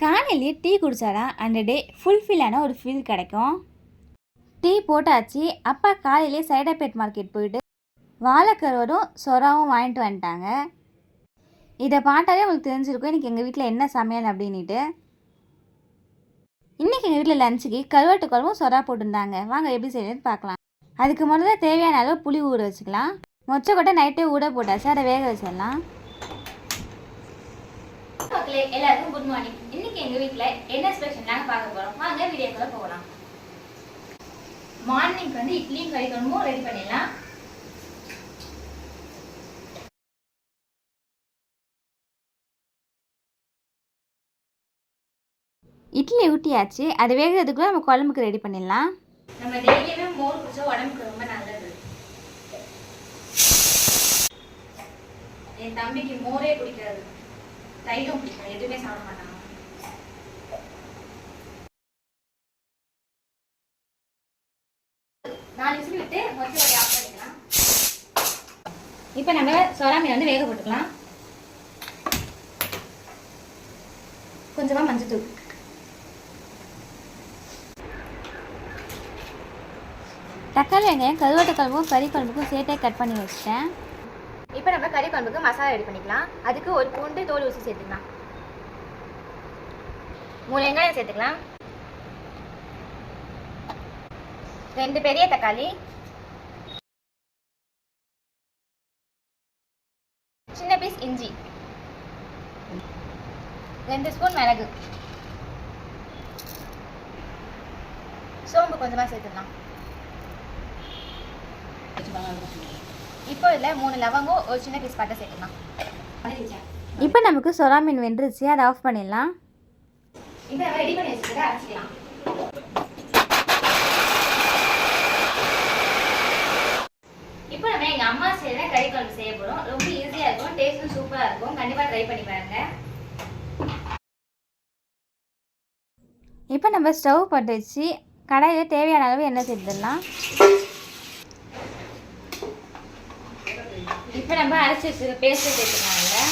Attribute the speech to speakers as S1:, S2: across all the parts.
S1: காலையிலேயே டீ குடித்தாதான் அந்த டே ஃபுல்ஃபில்லான ஒரு ஃபீல் கிடைக்கும். டீ போட்டாச்சு. அப்பா காலையிலே சைதாப்பேட் மார்க்கெட் போயிட்டு வாழைக்கருவரும் சொராவும் வாங்கிட்டு வந்துட்டாங்க. இதை பார்த்தாலே உங்களுக்கு தெரிஞ்சிருக்கும் இன்றைக்கி எங்கள் வீட்டில் என்ன சமையல் அப்படின்ட்டு. இன்றைக்கி எங்கள் வீட்டில் லஞ்சுக்கு கருவாட்டு குழம்பும் சொரா போட்டுருந்தாங்க. வாங்க எப்படி செய்யணும்னு பார்க்கலாம். அதுக்கு முதல்ல தேவையான அளவு புளி ஊற வச்சுக்கலாம். மொச்சக்கொட்டை நைட்டே ஊற போட்டாச்சு, அதை வேக வச்சிடலாம். எல்லாருக்கும் குட் மார்னிங். இன்னைக்கு எங்க வீட்ல என்ன ஸ்பெஷல் நாங்க பார்க்க போறோம். வாங்க வீடியோக்குள்ள போகலாம். மார்னிங் வந்து இட்லியும் கறி குழம்பும் ரெடி பண்ணிடலாம். இட்லி ஊட்டியாச்சு. அது வேகிறதுக்குள்ள நம்ம குழம்புக்கு ரெடி பண்ணிடலாம். நம்ம டெய்லியுமே மோர் குடிச்சா உடம்புக்கு ரொம்ப நல்லது. என் தம்பிக்கு மோரே பிடிக்காது, தயிரும் பிடிக்கும், எதுவுமே சாப்பிட மாட்டாங்க. இப்போ நம்ம சொரா மீன் வந்து வேக போட்டுக்கலாம். கொஞ்சமா மஞ்சத்தூள், தக்காளி வெங்காயம் கருவாட்டு குழம்பும் கறி குழம்புக்கும் சேர்த்தே கட் பண்ணி வச்சுட்டேன். இப்போ நம்ம கறி குழம்புக்கு மசாலா ரெடி பண்ணிக்கலாம். அதுக்கு ஒரு பூண்டு தோல் ஊசி சேர்த்துக்கலாம். 3 வெங்காயம் சேர்த்துக்கலாம். 2 பெரிய தக்காளி, சின்ன பீஸ் இஞ்சி, 2 ஸ்பூன் மிளகு, சோம்பு கொஞ்சமாக சேர்த்துக்கலாம். இப்போ இதில் 3 லவங்கம், ஒரு சின்ன பீஸ் பட்டை சேர்த்துக்கலாம். இப்போ நமக்கு சொரா மீன் வெந்துருச்சு, அதை ஆஃப் பண்ணிடலாம். இப்போ நம்ம ரெடி பண்ணி வச்சுட்டு அரைச்சிக்கலாம். இப்போ நம்ம எங்கள் அம்மா செய்கிற கறி குழம்பு செய்ய போகிறோம். ரொம்ப ஈஸியாக இருக்கும், டேஸ்ட்டும் சூப்பராக இருக்கும். கண்டிப்பாக ட்ரை பண்ணி பாருங்க. இப்போ நம்ம ஸ்டவ் பற்ற வச்சு கடாயில் தேவையான அளவு எண்ணெய் சேர்த்துடலாம். இப்போ நம்ம அரைச்சி வச்சுருக்க பேஸ்ட்டை சேர்த்துக்கலாம்.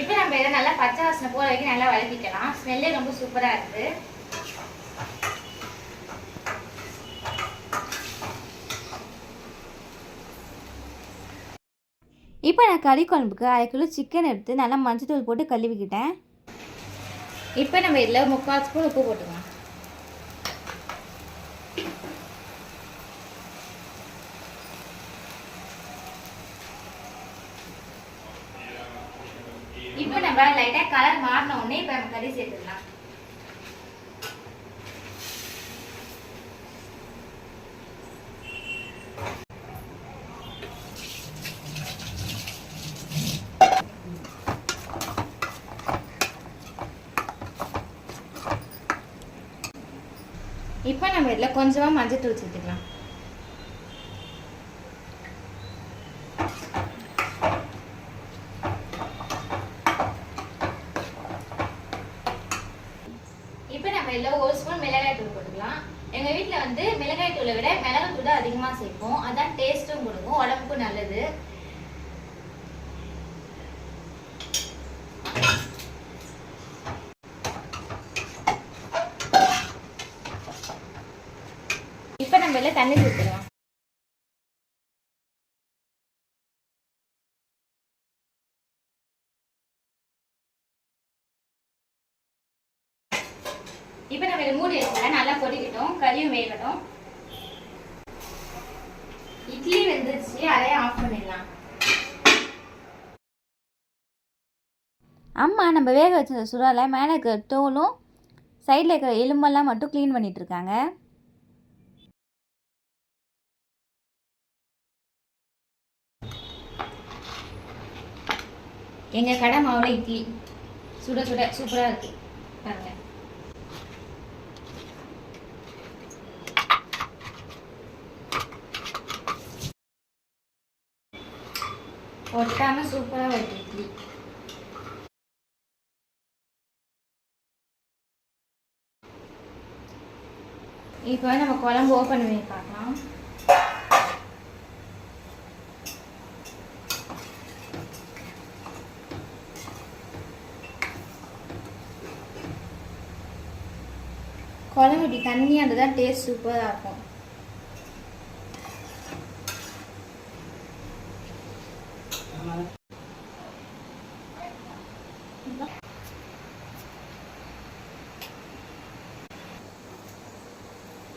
S1: இப்போ நம்ம இதை நல்லா பச்சை வாசனை போகிற வரைக்கும் நல்லா வதக்கிக்கலாம். ஸ்மெல்லே ரொம்ப சூப்பராக இருக்குது. இப்போ நான் கறி குழம்புக்கு 1/2 கிலோ சிக்கன் எடுத்து நல்லா மஞ்சத்தூள் போட்டு கழுவிக்கிட்டேன். இப்போ நம்ம இதில் 3/4 ஸ்பூன் உப்பு போட்டுக்கலாம். இப்போ நம்ம லைட்டாக கலர் மாறின உடனே இப்போ நம்ம கறி சேர்த்துக்கலாம். இப்போ நம்ம இதில் கொஞ்சமாக மஞ்சத்தூள் சேர்த்துக்கலாம். இப்போ நம்ம இதில் 1 ஸ்பூன் மிளகாய் தூள் போட்டுக்கலாம். எங்கள் வீட்டில் வந்து மிளகாய் தூளை விட மிளகாய் தூள் அதிகமாக சேர்ப்போம். அதான் டேஸ்ட்டும் கொடுக்கும், உடம்புக்கும் நல்லது. இப்போ நம்ம இதில் தண்ணி சேர்த்துக்கலாம். இப்போ நம்ம இதை மூடி வச்சுக்கலாம். நல்லா கொதிக்கட்டும், கறியும் வேகட்டும். இட்லி வெந்துருச்சு, அதையே ஆஃப் பண்ணிடலாம். அம்மா நம்ம வேக வச்ச சுறால மேலே இருக்கிற தோலும் சைடில் இருக்கிற எலும்பெல்லாம் மட்டும் க்ளீன் பண்ணிட்டு இருக்காங்க. எங்கள் கடை மாவில் இட்லி சுட சுட சூப்பராக இருக்கு பாருங்க. ஒட்டாமல் சூப்பராக வருது இட்லி. இப்போ நம்ம குழம்பு ஓப்பன் பண்ணி பார்க்கலாம். குழம்பு இப்படி தண்ணியாக இருந்தால் தான் டேஸ்ட் சூப்பராக இருக்கும்.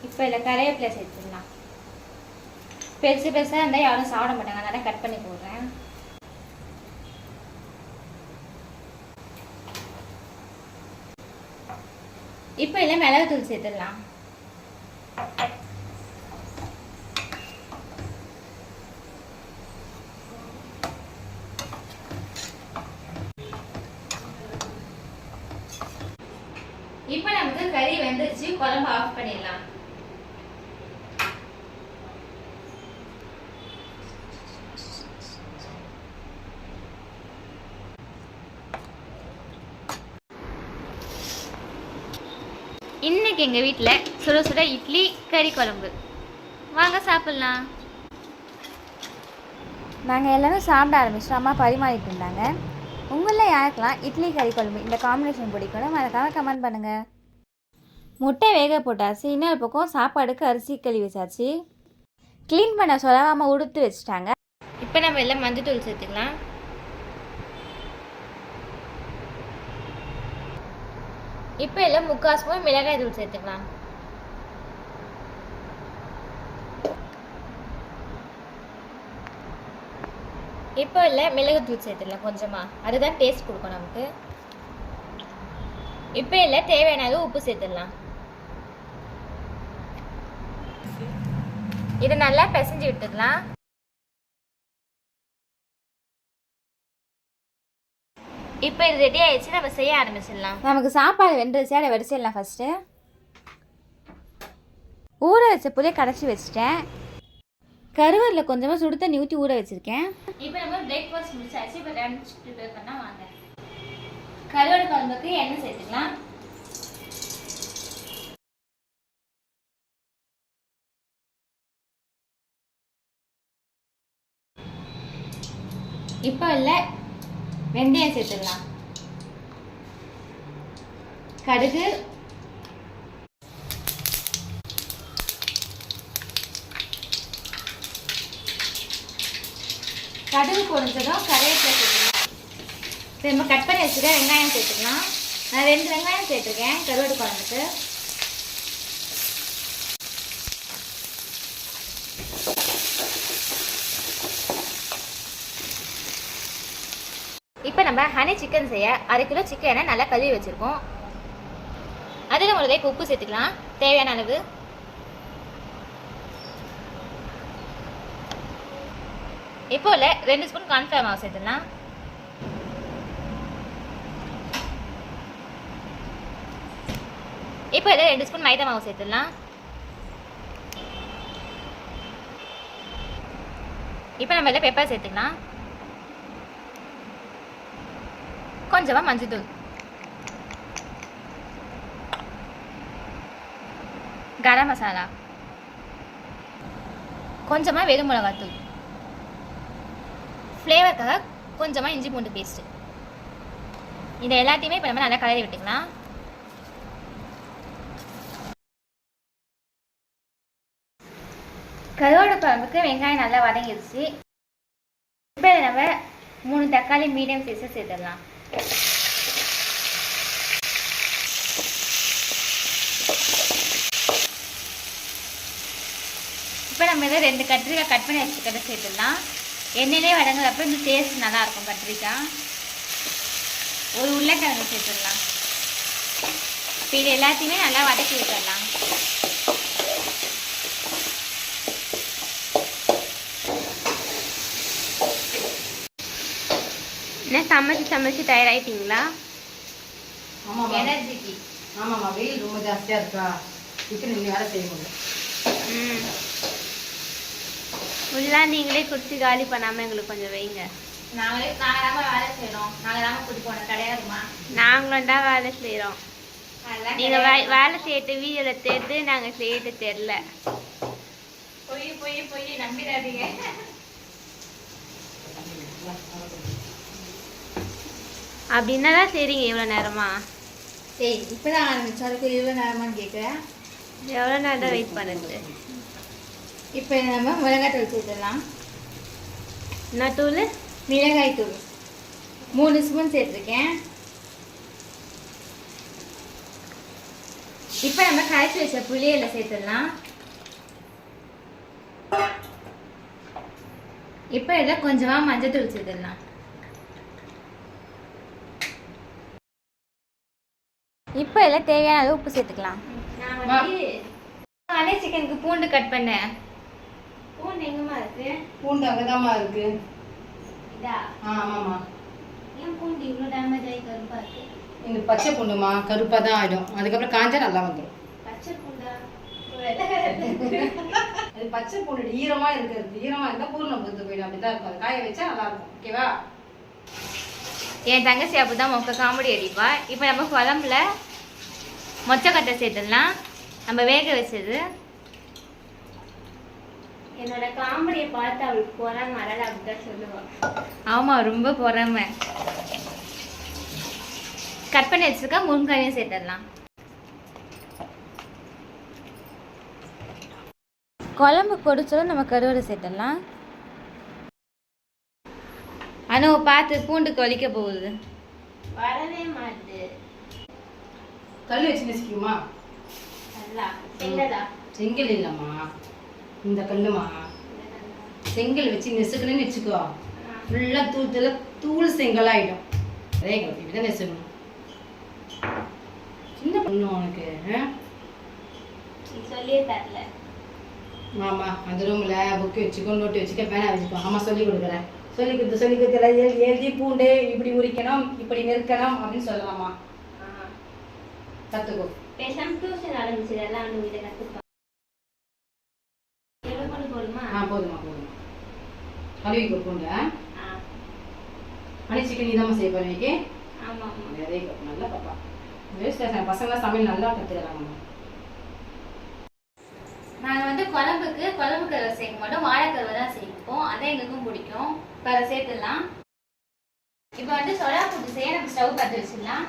S1: இப்போ இதில் கருவேப்பிலை சேர்த்துக்கலாம். பெருசு பெருசாக இருந்தால் யாரும் சாப்பிட மாட்டாங்க, அதனால் கட் பண்ணி போடுறேன். இப்போ இதில் மிளகுத்தூள் சேர்த்துடலாம். இப்போ நமக்கு கறி வெந்துருச்சு, குழம்பு ஆஃப் பண்ணிடலாம். இன்னைக்கு எங்கள் வீட்டில் சுட சுட இட்லி கறி குழம்பு. வாங்க சாப்பிட்லாம். நாங்கள் எல்லோரும் சாப்பிட ஆரம்பிச்சிட்டோம். அம்மா பரிமாறிட்டு இருந்தாங்க. உங்களில் யாருக்கெல்லாம் இட்லி கறி குழம்பு இந்த காம்பினேஷன் பிடிக்கணும் மறக்காம கமெண்ட் பண்ணுங்கள். முட்டை வேக போட்டாச்சு. இன்னொரு பக்கம் சாப்பாடுக்கு அரிசி கழுவி வச்சாச்சு. க்ளீன் பண்ண சொல்லாமல் உடுத்து வச்சுட்டாங்க. இப்போ நம்ம எல்லாம் மஞ்சத்தூள் சேர்த்துக்கலாம். இப்போ எல்லாம் 3/4 ஸ்பூன் மிளகாய் தூள் சேர்த்துக்கலாம். இப்போ இல்லை மிளகுத்தூள் சேர்த்துக்கலாம் கொஞ்சமாக, அதுதான் டேஸ்ட் கொடுக்கும் நமக்கு. இப்போ இல்லை தேவையான அளவு உப்பு சேர்த்துடலாம். இதை நல்லா பிசைஞ்சு விட்டுடலாம். இப்போ இது ரெடி ஆயிடுச்சு, நம்ம செய்ய ஆரம்பிச்சிடலாம். நமக்கு சாப்பாடு வெந்துருச்சு, அதை வடிச்சிடலாம். ஃபஸ்ட்டு ஊற வச்ச புளியை கரைச்சி வச்சுட்டேன். கருவேப்பிலை கொஞ்சமாக சுடு தண்ணி ஊற்றி ஊற வச்சுருக்கேன். இப்போ நம்ம பிரேக்ஃபாஸ்ட் முடிச்சாச்சு. இப்போ லஞ்ச் ப்ரிப்பேர் பண்ணால் வாங்க. கருவேப்பிலை குழம்புக்கு எண்ணெய் சேர்த்துக்கலாம். இப்போ இல்லை வெந்தயம் சேர்த்துடலாம். கடுகு, கடுகு பொரிஞ்சதும் கருவேப்பிலை சேர்த்துக்கலாம். நம்ம கட் பண்ணி வச்சுக்க வெங்காயம் சேர்த்துக்கலாம். நான் 2 வெங்காயம் சேர்த்துருக்கேன் கருவேப்பிலை குழம்புக்கு. இப்போ நம்ம ஹனி சிக்கன் செய்ய 1/2 கிலோ சிக்கனை நல்லா கழுவி வச்சுருக்கோம். அதில் ஒரு லைக் உப்பு சேர்த்துக்கலாம் தேவையான அளவு. இப்போ இல்லை 2 ஸ்பூன் கார்ன்ஃப்ளவர் மாவு சேர்த்துக்கலாம். இப்போ இல்லை 2 ஸ்பூன் மைதா மாவு சேர்த்துடலாம். இப்போ நம்ம இல்லை பெப்பர் சேர்த்துக்கலாம். கொஞ்சமாக மஞ்சள், கரம் மசாலா, கொஞ்சமாக வெறும் மிளகாத்தூள், ஃப்ளேவருக்காக கொஞ்சமாக இஞ்சி பூண்டு பேஸ்ட்டு. இதை எல்லாத்தையுமே இப்போ நம்ம நல்லா கலரி விட்டுக்கலாம். கருவாடு குழம்புக்கு வெங்காயம் நல்லா வதங்கிடுச்சு. இப்போ நம்ம 3 தக்காளி மீடியம் சைஸை சேர்த்துடலாம். இப்போ நம்ம இதை 2 கத்திரிக்காய் கட் பண்ணி வச்சுக்கிறத சேர்த்துடலாம். எண்ணெயிலே வதங்குறப்ப இந்த டேஸ்ட் நல்லாயிருக்கும். கத்திரிக்காய், ஒரு உருளைக்கிழங்கு சேர்த்துடலாம். இப்போ இது எல்லாத்தையுமே நல்லா வதக்கி விட்டுடலாம். என்ன சமைச்சு தயாராகிட்டீங்களா?
S2: ஆமாம்,
S1: எனர்ஜிக்கு.
S2: ஆமாம்மா, வெயில் ரொம்ப ஜாஸ்தியாக இருக்கா, கிச்சன் நீங்கள் வேலை செய்ய முடியும்.
S1: ஃபுல்லாக நீங்களே குடிச்சு காலி பண்ணாமல் எங்களுக்கு கொஞ்சம் வைங்க. நாங்கள் வேலை செய்கிறோம். நாங்கள் தான் கூட்டி போனோம் கிடையாதுமா. நாங்களும் தான் வேலை செய்கிறோம். நீங்கள் வேலை செய்யிட்டு வீடியோவில் தெரிந்து நாங்கள் செய்யிட்டு தெரில. பொய் நம்பிடாதீங்க. அப்படின்னா தான் சரிங்க. எவ்வளோ நேரமா?
S2: சரி இப்போ தான் ஆரம்பிச்சோம். அதுக்கு எவ்வளோ நேரமான்னு கேட்குறேன்.
S1: எவ்வளோ நேரம் தான் வெயிட் பண்ணுறது?
S2: இப்போ நம்ம மிளகாய் தூள் சேர்த்துடலாம்.
S1: என்ன தூள்?
S2: மிளகாய் தூள் 3 ஸ்பூன் சேர்த்துருக்கேன். இப்போ நம்ம கரைச்சி வச்ச புளியில சேர்த்துடலாம். இப்போ இதில் கொஞ்சமாக மஞ்சள் தூள் சேர்த்துடலாம்.
S1: இப்போ இதில் தேவையான அளவு உப்பு சேர்த்துக்கலாம். அதே சிக்கனுக்கு பூண்டு கட் பண்ணேன். பூண்டு எங்கம்மா இருக்கு?
S2: பூண்டு அங்கதாம்மா இருக்கு.
S1: இதா?
S2: ஆமாம்மா.
S1: ஏன் பூண்டு இவ்வளோ டேமேஜ் ஆகி கருப்பா இருக்கு?
S2: இந்த பச்சை பூண்டுமா கருப்பாக தான் ஆகிடும். அதுக்கப்புறம் காஞ்சா நல்லா வந்துடும்.
S1: பச்சை பூண்டா?
S2: அது பச்சை பூண்டு ஈரமாக இருக்கிறது. ஈரமாக இருந்தால் பூர்ணம் பொறுத்து போயிடும். அப்படி தான் இருக்கும். அது காய வச்சா நல்லா இருக்கும். ஓகேவா?
S1: என் தங்கச்சி அப்படி தான் மொக்க காமெடி அடிப்பா. இப்போ நம்ம குழம்புல மொச்சக்கட்டை சேர்த்துடலாம். நம்ம வேக வச்சது. என்னோட காமெடியை பார்த்து அவளுக்கு பொறாம அழகா அப்படிதான் சொல்லுவாள். ஆமாம், ரொம்ப பொறாம. கட் பண்ணி வச்சிருக்கா முருங்காயும் சேர்த்துடலாம். குழம்பு கொடிச்சதும் நம்ம கருவேலை சேர்த்துடலாம். அனு பார்த்து பூண்டு கொலிக்க போகுது. வரவே மாட்டு.
S2: கல் வச்சு நெசிக்குமா? செங்கல் இல்லைம்மா, இந்த கல்லுமா. செங்கல் வச்சு நெசுக்கணும்னு வச்சுக்கோ, ஃபுல்லாக தூள் செங்கலாயிடும். அதே இப்படி தான் நெசுக்கணும். சின்ன பொண்ணு உனக்கு
S1: சொல்லியே தரல.
S2: ஆமா, அந்த ரூம்ல புக்கு வச்சுக்கோ, நோட்டு வச்சுக்க, பேனா வச்சுக்கோ. ஆமா, சொல்லி கொடுக்குறேன். சொல்லி கொடுத்து எழுதி பூண்டு இப்படி உரிக்கணும், இப்படி நெருக்கணும் அப்படின்னு சொல்லலாமா? கத்துக்கோ.
S1: பேசாம டியூஷன் ஆரம்பிச்சிடலாம். இதை கற்றுப்பா. எவ்வளோ கொண்டு போடுமா?
S2: போதுமா. கழுவிக்கோ பூண்டு. அனி சிக்கன் நீதாம்மா செய்ய போறீங்க.
S1: ஆமாம்,
S2: வெரி குட். நல்லா பாப்பா. பசங்களாம் சமையல் நல்லா கற்றுக்கிறாங்கம்மா.
S1: நாங்கள் வந்து குழம்புக்கு குழம்பு கருவை சேர்க்க மாட்டோம், வாழைக்கருவை தான் சேர்ப்போம். அதான் எங்களுக்கும் பிடிக்கும். இப்போ சேர்த்துடலாம். இப்போ வந்து சொலா போட்டு செய்ய நம்ம ஸ்டவ் பற்ற வச்சிடலாம்.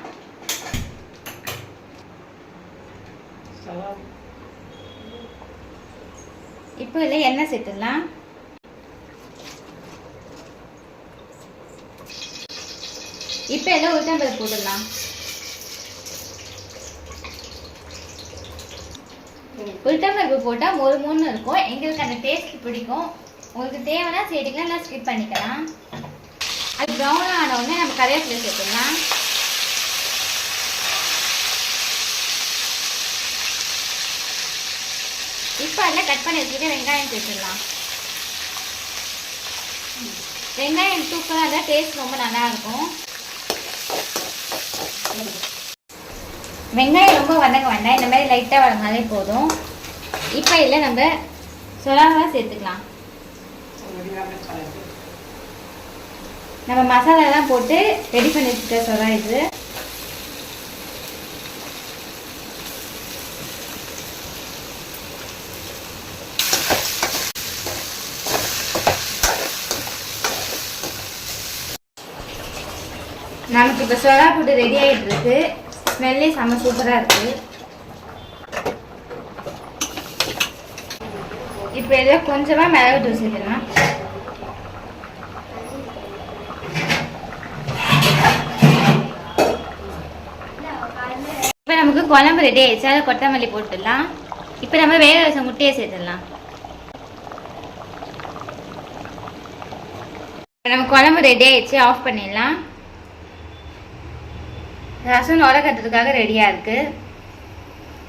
S1: இப்போ இதில் எண்ணெய் சேர்த்துடலாம். இப்போ இதில் உளுத்தம்பருப்பு போட்டுடலாம். உளுத்தம்பருப்பு போட்டால் ஒரு மூணு இருக்கும். எங்களுக்கு அந்த டேஸ்ட் பிடிக்கும். உங்களுக்கு தேவைன்னா சேர்த்துக்கலாம், இல்லை ஸ்கிப் பண்ணிக்கலாம். அது ப்ரௌனாக ஆன உடனே நம்ம கருவேப்பிலை சேர்த்துக்கலாம். இப்போ அதில் கட் பண்ணி வச்சுட்டு வெங்காயம் சேர்த்துடலாம். வெங்காயம் தூக்கலாக இருந்தால் டேஸ்ட் ரொம்ப நல்லாயிருக்கும். வெங்காயம் ரொம்ப வதங்க வேண்டாம், இந்த மாதிரி லைட்டாக வதங்கினாலே போதும். இப்போ இதில் நம்ம சொலாவை சேர்த்துக்கலாம். நம்ம மசாலாலாம் போட்டு ரெடி பண்ணி வச்சுக்க சொலா இது. நமக்கு இப்போ சொலா போட்டு ரெடி ஆகிட்டு இருக்கு. ஸ்மெல்லே செம்ம சூப்பராக இருக்கு. இப்போ இதில் கொஞ்சமாக மிளகு தூள் சேர்த்துக்கலாம். இப்போ நமக்கு குழம்பு ரெடி ஆயிடுச்சு. அதை கொத்தமல்லி போட்டுடலாம். இப்போ நம்ம வேக வச்ச முட்டையை சேர்த்துடலாம். நம்ம குழம்பு ரெடி ஆயிடுச்சு. ஆஃப் பண்ணிடலாம். ரசம் நுர கட்டுறதுக்காக ரெடியாக இருக்குது.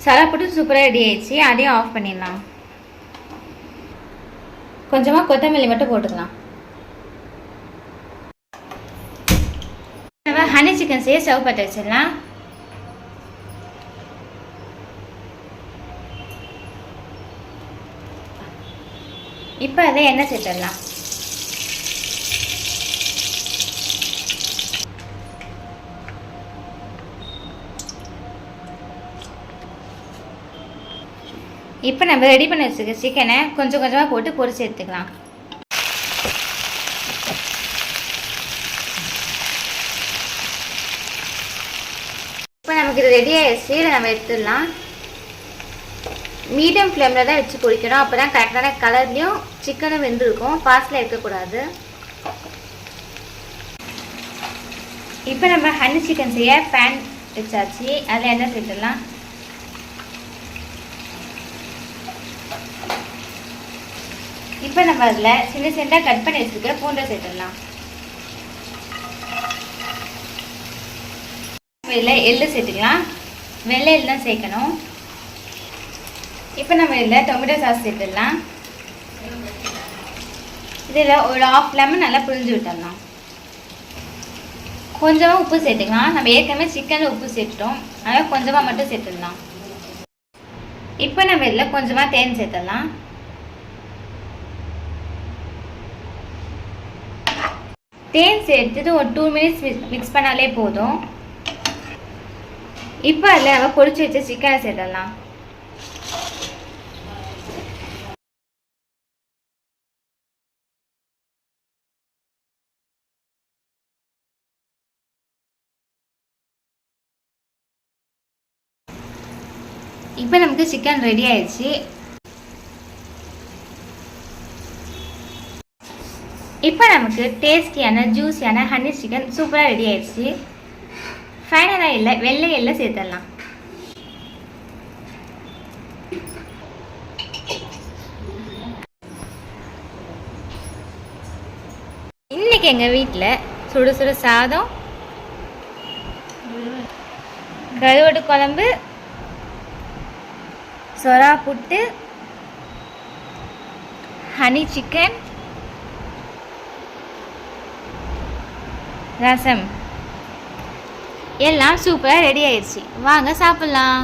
S1: சலாப்பட்டு சூப்பராக ரெடி ஆயிடுச்சு. அதையும் ஆஃப் பண்ணிடலாம். கொஞ்சமாக கொத்தமல்லி மட்டும் போட்டுக்கலாம். நம்ம ஹனி சிக்கன் செய்ய ஸ்டவ் பற்ற வச்சிடலாம். இப்போ அதை எண்ணெய் சேர்த்துடலாம். இப்போ நம்ம ரெடி பண்ணி வச்சுருக்க சிக்கனை கொஞ்சம் கொஞ்சமாக போட்டு பொரிச்சு எடுத்துக்கலாம். இப்போ நமக்கு இது ரெடி ஆகிடுச்சு. இதை நம்ம எடுத்துடலாம். மீடியம் ஃப்ளேமில் தான் வச்சு பொரிக்கணும். அப்போ தான் கரெக்டான கலர்லேயும் சிக்கனும் வெந்திருக்கும். ஃபாஸ்ட்டில் இருக்கக்கூடாது. இப்போ நம்ம ஹனி சிக்கன் செய்ய பேன் வச்சாச்சு. அதில் எண்ணெய் சேர்த்துடலாம். இப்போ நம்ம அதில் சின்ன சின்னதாக கட் பண்ணி வச்சுருக்க பூண்டை சேர்த்துடலாம். இதில் எள்ளு சேர்த்துக்கலாம். வெள்ளை எள்ளு தான் சேர்க்கணும். இப்போ நம்ம இதில் டொமேட்டோ சாஸ் சேர்த்துடலாம். இதில் ஒரு 1/2 லெமன் நல்லா புழிஞ்சு விட்டுடலாம். கொஞ்சமாக உப்பு சேர்த்துக்கலாம். நம்ம ஏற்கனவே சிக்கனில் உப்பு சேர்த்துட்டோம், அதனால் கொஞ்சமாக மட்டும் சேர்த்துடலாம். இப்போ நம்ம இதில் கொஞ்சமாக தேன் சேர்த்துடலாம். தேன் சேர்த்துட்டு ஒரு 2 மினிட்ஸ் மிக்ஸ் பண்ணாலே போதும். இப்போ அதில் நம்ம பொரிச்சு வச்ச சிக்கனை சேர்த்துடலாம். இப்போ நமக்கு சிக்கன் ரெடி ஆயிடுச்சு. இப்போ நமக்கு டேஸ்டியான ஜூஸியான ஹனி சிக்கன் சூப்பராக ரெடி ஆயிடுச்சு. ஃபைனலாக இல்லை வெள்ளை எள்ளை சேர்த்துடலாம். இன்னைக்கு எங்கள் வீட்டில் சுடு சுடு சாதம், கருவாடு குழம்பு, சொரா புட்டு, ஹனி சிக்கன், ரசம் எல்லாம் சூப்பராக ரெடி ஆயிடுச்சு. வாங்க சாப்பிட்லாம்.